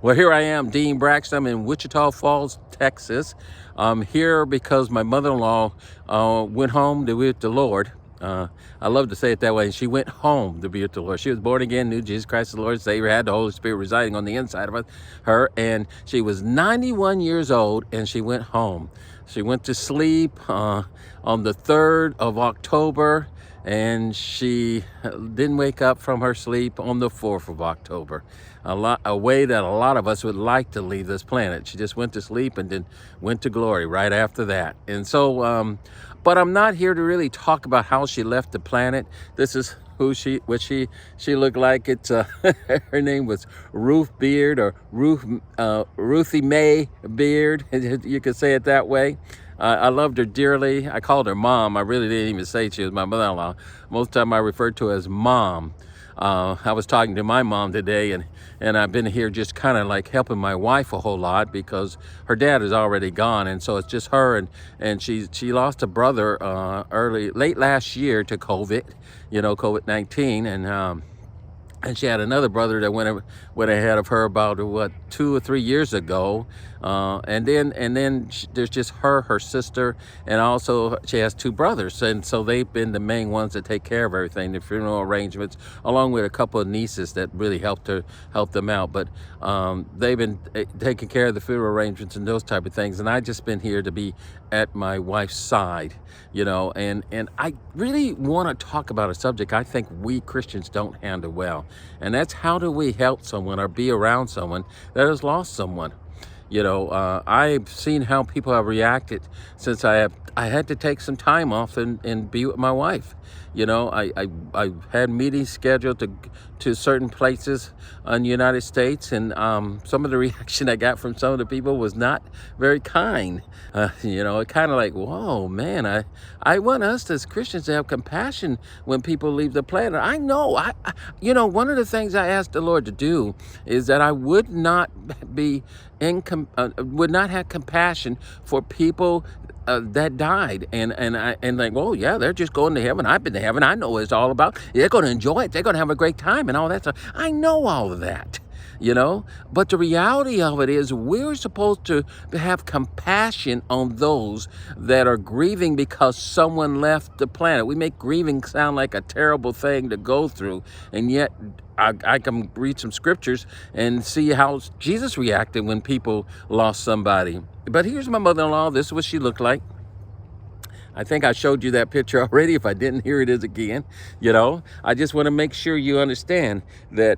Well, here I am, Dean Braxton. I'm in Wichita Falls, Texas. I'm here because my mother-in-law went home to be with the Lord. I love to say it that way. She went home to be with the Lord. She was born again, knew Jesus Christ the Lord and Savior, had the Holy Spirit residing on the inside of her, and she was 91 years old, and she went home. She went to sleep on the 3rd of October, and she didn't wake up from her sleep on the 4th of October. A way that a lot of us would like to leave this planet. She just went to sleep and then went to glory right after that. And so, but I'm not here to really talk about how she left the planet. This is what she looked like. It's her name was Ruth Beard, or Ruthie Mae Beard. You could say it that way. I loved her dearly. I called her Mom. I really didn't even say she was my mother-in-law. Most of the time I referred to her as Mom. I was talking to my mom today, and I've been here just kind of like helping my wife a whole lot because her dad is already gone, and so it's just her, and she lost a brother late last year to COVID, COVID-19, and she had another brother that went ahead of her about 2 or 3 years ago, and then there's just her sister, and also she has 2 brothers, and so they've been the main ones that take care of everything, the funeral arrangements, along with a couple of nieces that really help them out. But they've been taking care of the funeral arrangements and those type of things, and I just been here to be at my wife's side, and I really want to talk about a subject I think we Christians don't handle well, and that's how do we help someone or be around someone that has lost someone. I've seen how people have reacted since I had to take some time off and be with my wife. I had meetings scheduled to certain places in the United States, and some of the reaction I got from some of the people was not very kind. It kind of like, whoa, man, I want us as Christians to have compassion when people leave the planet. I know, one of the things I asked the Lord to do is that I would not have compassion for people that died, and like, oh yeah, they're just going to heaven. I've been to heaven. I know what it's all about. They're going to enjoy it. They're going to have a great time and all that stuff. I know all of that, but the reality of it is we're supposed to have compassion on those that are grieving because someone left the planet. We make grieving sound like a terrible thing to go through, and yet I can read some scriptures and see how Jesus reacted when people lost somebody. But here's my mother-in-law. This is what she looked like. I think I showed you that picture already. If I didn't, here it is again. I just want to make sure you understand that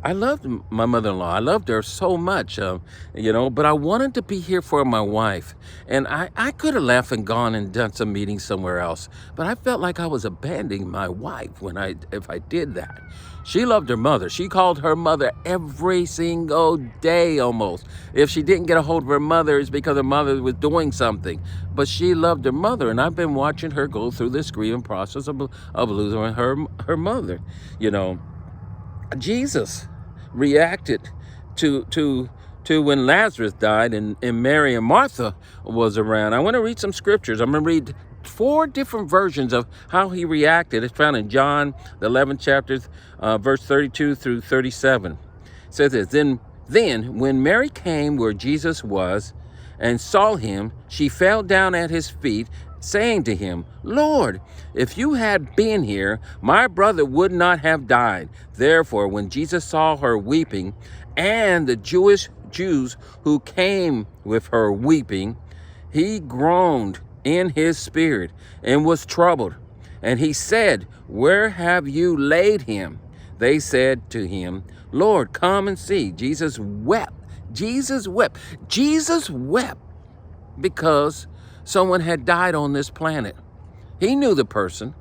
I loved my mother-in-law. I loved her so much, but I wanted to be here for my wife. And I could have left and gone and done some meetings somewhere else, but I felt like I was abandoning my wife if I did that. She loved her mother. She called her mother every single day almost. If she didn't get a hold of her mother, it's because her mother was doing something. But she loved her mother, and I've been watching her go through this grieving process of losing her mother. Jesus reacted to when Lazarus died and Mary and Martha was around. I want to read some scriptures. I'm going to read 4 different versions of how he reacted. It's found in John, the 11th chapter, verse 32 through 37. It says this, Then when Mary came where Jesus was and saw him, she fell down at his feet, saying to him, Lord, if you had been here, my brother would not have died. Therefore, when Jesus saw her weeping, and the Jews who came with her weeping, he groaned in his spirit and was troubled. And he said, Where have you laid him? They said to him, Lord, come and see. Jesus wept. Jesus wept. Jesus wept because someone had died on this planet. He knew the person,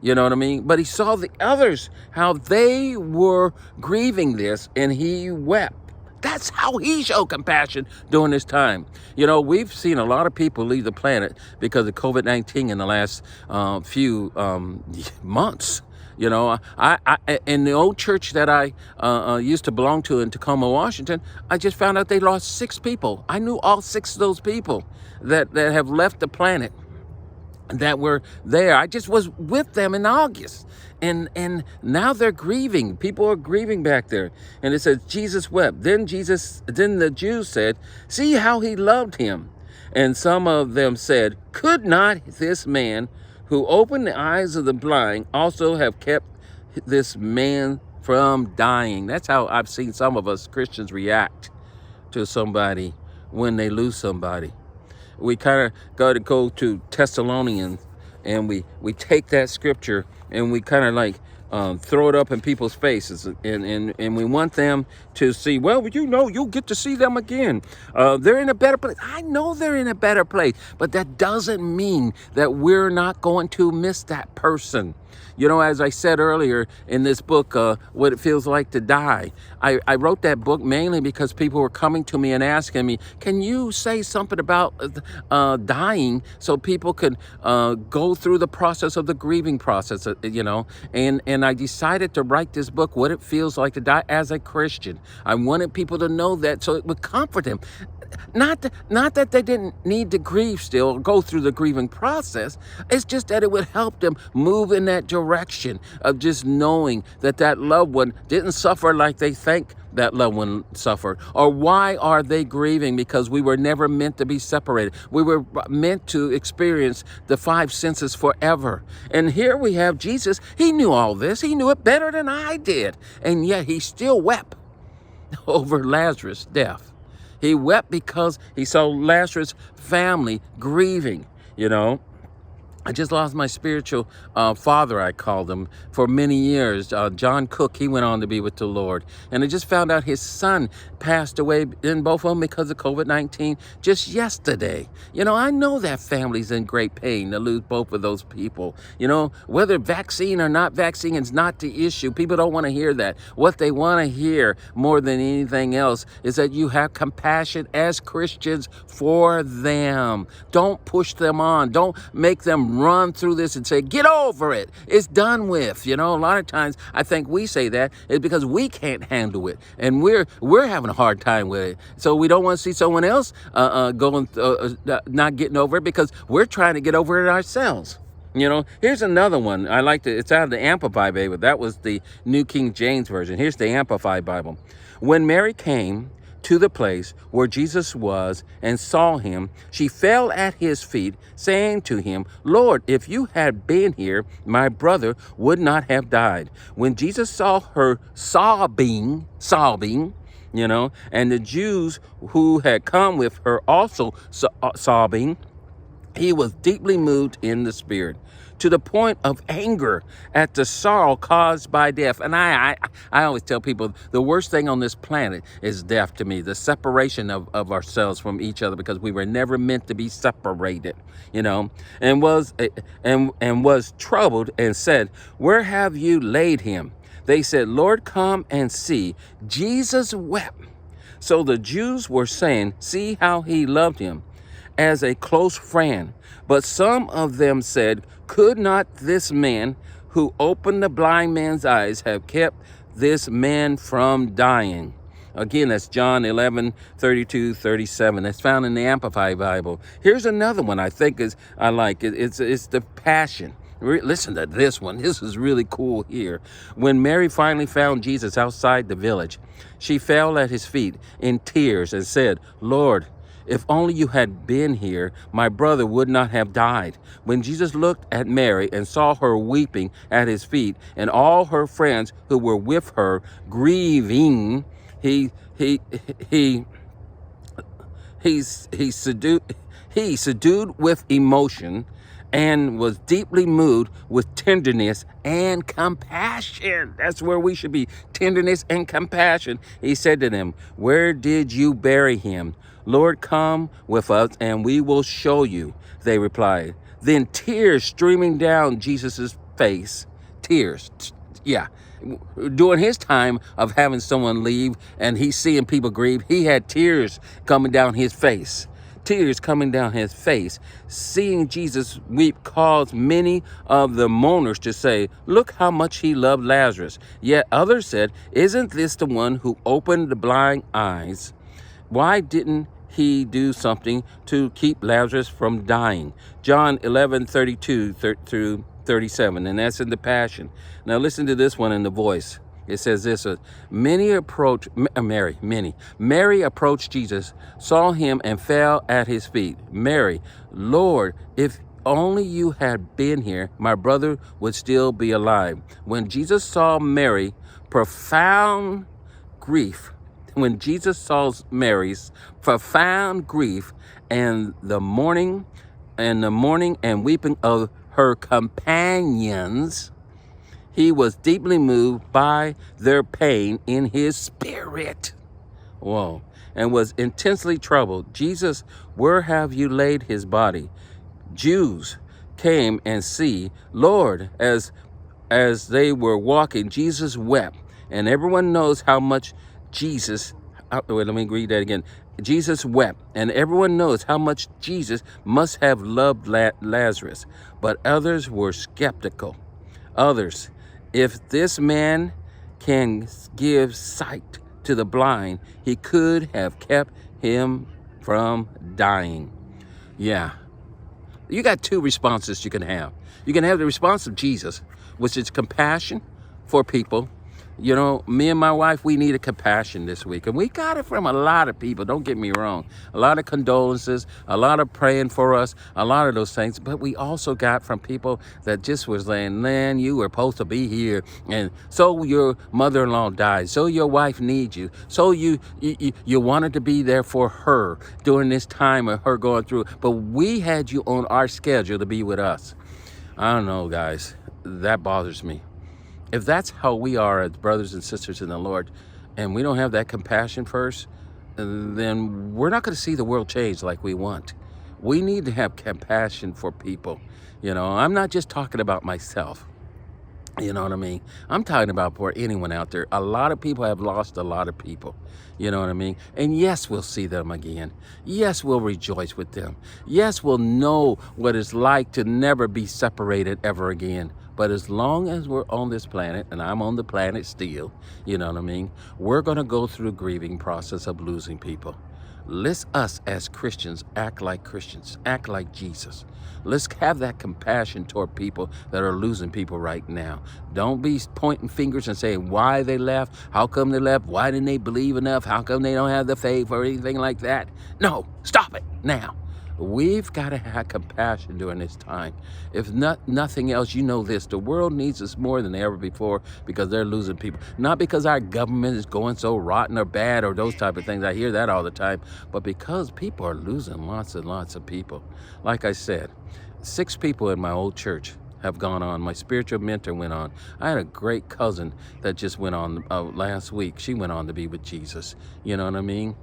you know what I mean? But he saw the others, how they were grieving this, and he wept. That's how he showed compassion during this time. We've seen a lot of people leave the planet because of COVID-19 in the last few months. I in the old church that I used to belong to in Tacoma, Washington, I just found out they lost 6 people. I knew all 6 of those people that have left the planet. that were there. I just was with them in August. And now they're grieving. People are grieving back there. And it says Jesus wept. Then the Jews said, "See how he loved him." And some of them said, "Could not this man who opened the eyes of the blind also have kept this man from dying?" That's how I've seen some of us Christians react to somebody when they lose somebody. We kind of go to Thessalonians, and we take that scripture and we kind of like throw it up in people's faces, and we want them to see, well, you'll get to see them again. They're in a better place. I know they're in a better place, but that doesn't mean that we're not going to miss that person. As I said earlier in this book, What It Feels Like to Die, I wrote that book mainly because people were coming to me and asking me, can you say something about dying so people could go through the process of the grieving process, and I decided to write this book, What It Feels Like to Die, as a Christian. I wanted people to know that so it would comfort them. Not that they didn't need to grieve still, or go through the grieving process. It's just that it would help them move in that direction of just knowing that that loved one didn't suffer like they think that loved one suffered. Or why are they grieving? Because we were never meant to be separated. We were meant to experience the five senses forever. And here we have Jesus. He knew all this. He knew it better than I did. And yet he still wept over Lazarus' death. He wept because he saw Lazarus' family grieving, I just lost my spiritual father, I called him, for many years. John Cook, he went on to be with the Lord. And I just found out his son passed away, in both of them because of COVID-19 just yesterday. I know that family's in great pain to lose both of those people. Whether vaccine or not vaccine is not the issue. People don't want to hear that. What they want to hear more than anything else is that you have compassion as Christians for them. Don't push them on. Don't make them run through this and say, get over it. It's done with. A lot of times I think we say that is because we can't handle it. And we're having a hard time with it. So we don't want to see someone else going not getting over it because we're trying to get over it ourselves. Here's another one. I like it's out of the Amplified Bible. That was the New King James Version. Here's the Amplified Bible. When Mary came to the place where Jesus was and saw him, she fell at his feet, saying to him, Lord, if you had been here, my brother would not have died. When Jesus saw her sobbing, and the Jews who had come with her also sobbing, he was deeply moved in the spirit, to the point of anger at the sorrow caused by death. And I always tell people the worst thing on this planet is death to me, the separation of ourselves from each other, because we were never meant to be separated, and was troubled and said, where have you laid him? They said, Lord, come and see. Jesus wept. So the Jews were saying, see how he loved him, as a close friend. But some of them said, could not this man who opened the blind man's eyes have kept this man from dying? Again, that's John 11:32-37. That's found in the Amplified Bible. Here's another one I think I like. It's the Passion. Listen to this one. This is really cool here. When Mary finally found Jesus outside the village, she fell at his feet in tears and said, Lord, if only you had been here, my brother would not have died. When Jesus looked at Mary and saw her weeping at his feet, and all her friends who were with her grieving, he subdued with emotion, and was deeply moved with tenderness and compassion. That's where we should be, tenderness and compassion. He said to them, where did you bury him? Lord, come with us and we will show you, they replied. Then tears streaming down Jesus's face, tears, during his time of having someone leave and he's seeing people grieve, he had tears coming down his face. Tears coming down his face. Seeing Jesus weep caused many of the mourners to say, look how much he loved Lazarus. Yet others said, isn't this the one who opened the blind eyes? Why didn't he do something to keep Lazarus from dying? John 11:32 through 37, and that's in the Passion. Now listen to this one in the Voice. It says this, Mary approached Jesus, saw him, and fell at his feet. Mary, Lord, if only you had been here, my brother would still be alive. When Jesus saw Mary's profound grief and the mourning and weeping of her companions, he was deeply moved by their pain in his spirit. Whoa. And was intensely troubled. Jesus, where have you laid his body? Jews came and see. Lord, as they were walking, Jesus wept. And everyone knows how much Jesus, wait, let me read that again. Jesus wept, and everyone knows how much Jesus must have loved Lazarus. But others were skeptical. Others, if this man can give sight to the blind, he could have kept him from dying. Yeah. You got two responses you can have. You can have the response of Jesus, which is compassion for people. You know, me and my wife, we needed compassion this week. And we got it from a lot of people, don't get me wrong. A lot of condolences, a lot of praying for us, a lot of those things. But we also got from people that just was saying, man, you were supposed to be here. And so your mother-in-law died. So your wife needs you. So you wanted to be there for her during this time of her going through. But we had you on our schedule to be with us. I don't know, guys. That bothers me. If that's how we are as brothers and sisters in the Lord, and we don't have that compassion first, then we're not going to see the world change like we want. We need to have compassion for people. You know, I'm not just talking about myself. You know what I mean? I'm talking about for anyone out there. A lot of people have lost a lot of people. You know what I mean? And yes, we'll see them again. Yes, we'll rejoice with them. Yes, we'll know what it's like to never be separated ever again. But as long as we're on this planet, and I'm on the planet still, you know what I mean, we're going to go through a grieving process of losing people. Let's us as Christians act like Christians, act like Jesus. Let's have that compassion toward people that are losing people right now. Don't be pointing fingers and saying why they left, how come they left, why didn't they believe enough, how come they don't have the faith or anything like that. No, stop it now. We've got to have compassion during this time. If nothing else, you know this, the world needs us more than ever before because they're losing people. Not because our government is going so rotten or bad or those type of things. I hear that all the time. But because people are losing lots and lots of people. Like I said, 6 people in my old church have gone on. My spiritual mentor went on. I had a great cousin that just went on last week. She went on to be with Jesus. You know what I mean?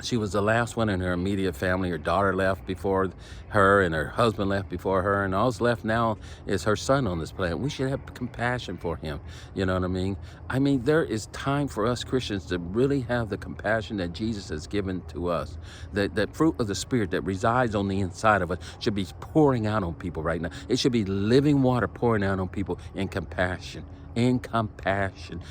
She was the last one in her immediate family. Her daughter left before her, and her husband left before her, and all's left now is her son on this planet. We should have compassion for him. You know what I mean? I mean, there is time for us Christians to really have the compassion that Jesus has given to us. That fruit of the Spirit that resides on the inside of us should be pouring out on people right now. It should be living water pouring out on people in compassion. Compassion.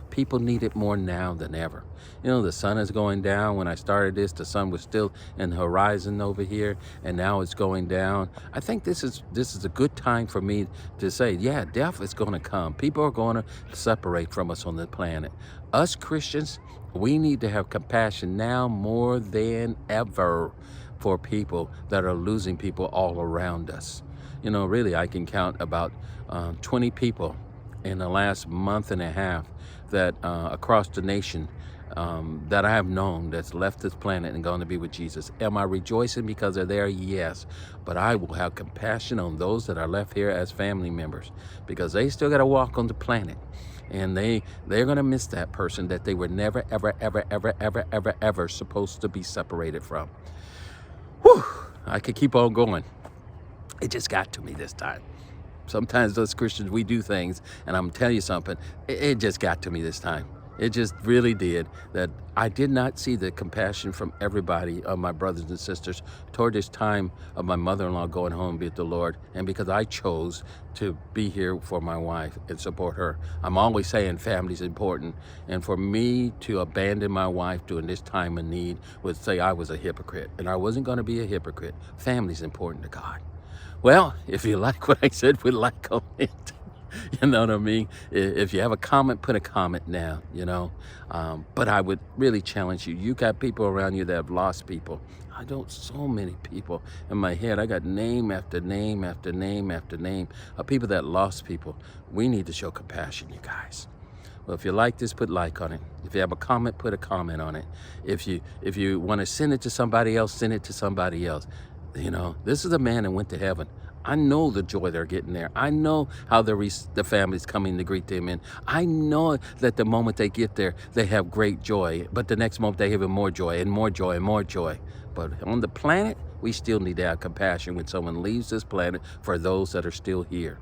People need it more now than ever. You know, the sun is going down. When I started this, the sun was still in the horizon over here, and now it's going down. I think this is a good time for me to say, yeah, death is going to come. People are going to separate from us on the planet. Us Christians, we need to have compassion now more than ever for people that are losing people all around us. You know, really, I can count about 20 people in the last month and a half that across the nation that I have known that's left this planet and gone to be with Jesus. Am I rejoicing because they're there? Yes. But I will have compassion on those that are left here as family members because they still got to walk on the planet. And they're going to miss that person that they were never, ever supposed to be separated from. Whew, I could keep on going. It just got to me this time. Sometimes us Christians, we do things, and I'm telling you something, it just got to me this time. It just really did. That I did not see the compassion from everybody, of my brothers and sisters, toward this time of my mother-in-law going home to be with the Lord. And because I chose to be here for my wife and support her. I'm always saying family's important. And for me to abandon my wife during this time of need would say I was a hypocrite. And I wasn't going to be a hypocrite. Family's important to God. Well, if you like what I said, put a like on it. You know what I mean? If you have a comment, put a comment now, you know. But I would really challenge you. You got people around you that have lost people. I don't, so many people in my head. I got name after name after name after name of people that lost people. We need to show compassion, you guys. Well, if you like this, put like on it. If you have a comment, put a comment on it. If you want to send it to somebody else, send it to somebody else. You know, this is a man that went to heaven. I know the joy they're getting there. I know how the family's coming to greet them, and I know that the moment they get there, they have great joy. But the next moment, they have even more joy and more joy and more joy. But on the planet, we still need to have compassion when someone leaves this planet for those that are still here.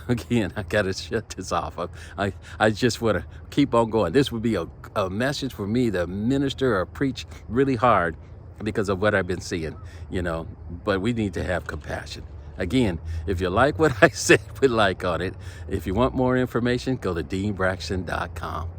Again, I got to shut this off. I just want to keep on going. This would be a message for me to minister or preach really hard because of what I've been seeing, you know. But we need to have compassion. Again, if you like what I said, put like on it. If you want more information, go to deanbraxton.com.